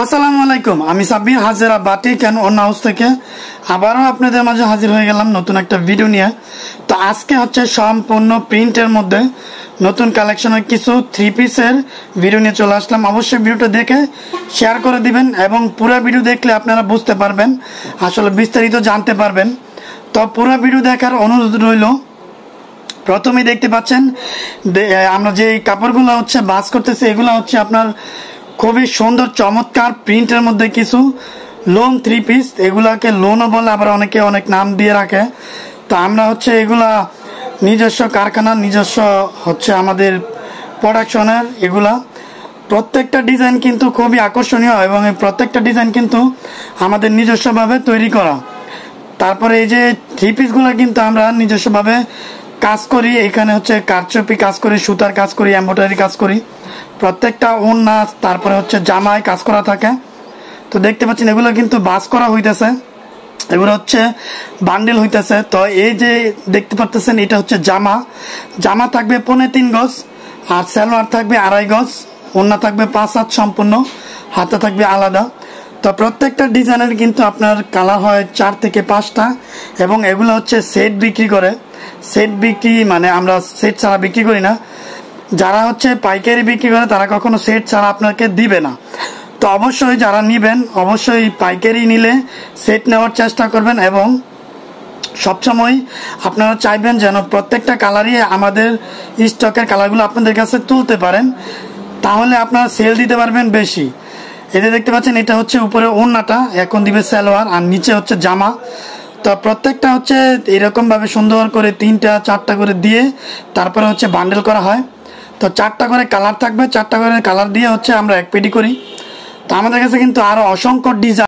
আসসালামু আলাইকুম। আমি Sabbir Hajera batik and own house থেকে আবারও আপনাদের মাঝে হাজির হয়ে গেলাম নতুন একটা ভিডিও নিয়ে। তো আজকে হচ্ছে সম্পূর্ণ প্রিন্টের মধ্যে নতুন কালেকশনের কিছু থ্রি পিসের ভিডিও নিয়ে চলে আসলাম। অবশ্যই ভিডিওটা দেখে শেয়ার করে দিবেন এবং পুরো ভিডিও দেখলে আপনারা বুঝতে পারবেন, আসলে বিস্তারিত জানতে পারবেন। তো পুরো ভিডিও দেখার অনুরোধ রইল। প্রথমেই দেখতে পাচ্ছেন আমরা যে কাপড়গুলো হচ্ছে বাস করতেছি, এগুলো হচ্ছে আপনার খুবই সুন্দর চমৎকার প্রিন্টের মধ্যে কিছু লোন থ্রি পিস। এগুলাকে লোনও বলে, আবার অনেকে অনেক নাম দিয়ে রাখে। তো আমরা হচ্ছে এগুলা নিজস্ব কারখানা, নিজস্ব হচ্ছে আমাদের প্রোডাকশনের। এগুলা প্রত্যেকটা ডিজাইন কিন্তু খুবই আকর্ষণীয় এবং এই প্রত্যেকটা ডিজাইন কিন্তু আমাদের নিজস্বভাবে তৈরি করা। তারপরে এই যে থ্রি পিসগুলো কিন্তু আমরা নিজস্বভাবে কাজ করি। এখানে হচ্ছে কারচুপি কাজ করি, সুতার কাজ করি, এমব্রয়ডারি কাজ করি। প্রত্যেকটা ওড়না তারপরে হচ্ছে জামায় কাজ করা থাকে। তো দেখতে পাচ্ছেন এগুলো কিন্তু বাস করা হইতেছে, এগুলো হচ্ছে বান্ডেল হইতেছে। তো এই যে দেখতে পাচ্ছেন এটা হচ্ছে জামা থাকবে 3.25 গজ, আর সালোয়ার থাকবে 2.5 গজ, ওড়না থাকবে 5 হাত সম্পূর্ণ, হাতে থাকবে আলাদা। তো প্রত্যেকটা ডিজাইনের কিন্তু আপনার কালার হয় 4 থেকে 5টা এবং এগুলো হচ্ছে সেট বিক্রি করে। সেট বিক্রি মানে আমরা সেট ছাড়া বিক্রি করি না। যারা হচ্ছে পাইকারি বিক্রি করে তারা কখনো সেট ছাড়া আপনাকে দিবে না। তো অবশ্যই যারা নিবেন অবশ্যই পাইকারি নিলে সেট নেওয়ার চেষ্টা করবেন এবং সবসময় আপনারা চাইবেন যেন প্রত্যেকটা কালারই আমাদের স্টকের কালারগুলো আপনাদের কাছে তুলতে পারেন, তাহলে আপনারা সেল দিতে পারবেন বেশি। এতে দেখতে পাচ্ছেন এটা হচ্ছে উপরে ওড়নাটা, এখন দিবে সালোয়ার, আর নিচে হচ্ছে জামা। তো প্রত্যেকটা হচ্ছে এরকম ভাবে সুন্দর করে 3টা 4টা করে দিয়ে তারপরে হচ্ছে বান্ডেল করা হয়। তো 4টা করে কালার থাকবে, 4টা করে কালার দিয়ে হচ্ছে আমরা এক পেটি করি। তো আমাদের কাছে কিন্তু আরো অসংখ্য ডিজাইন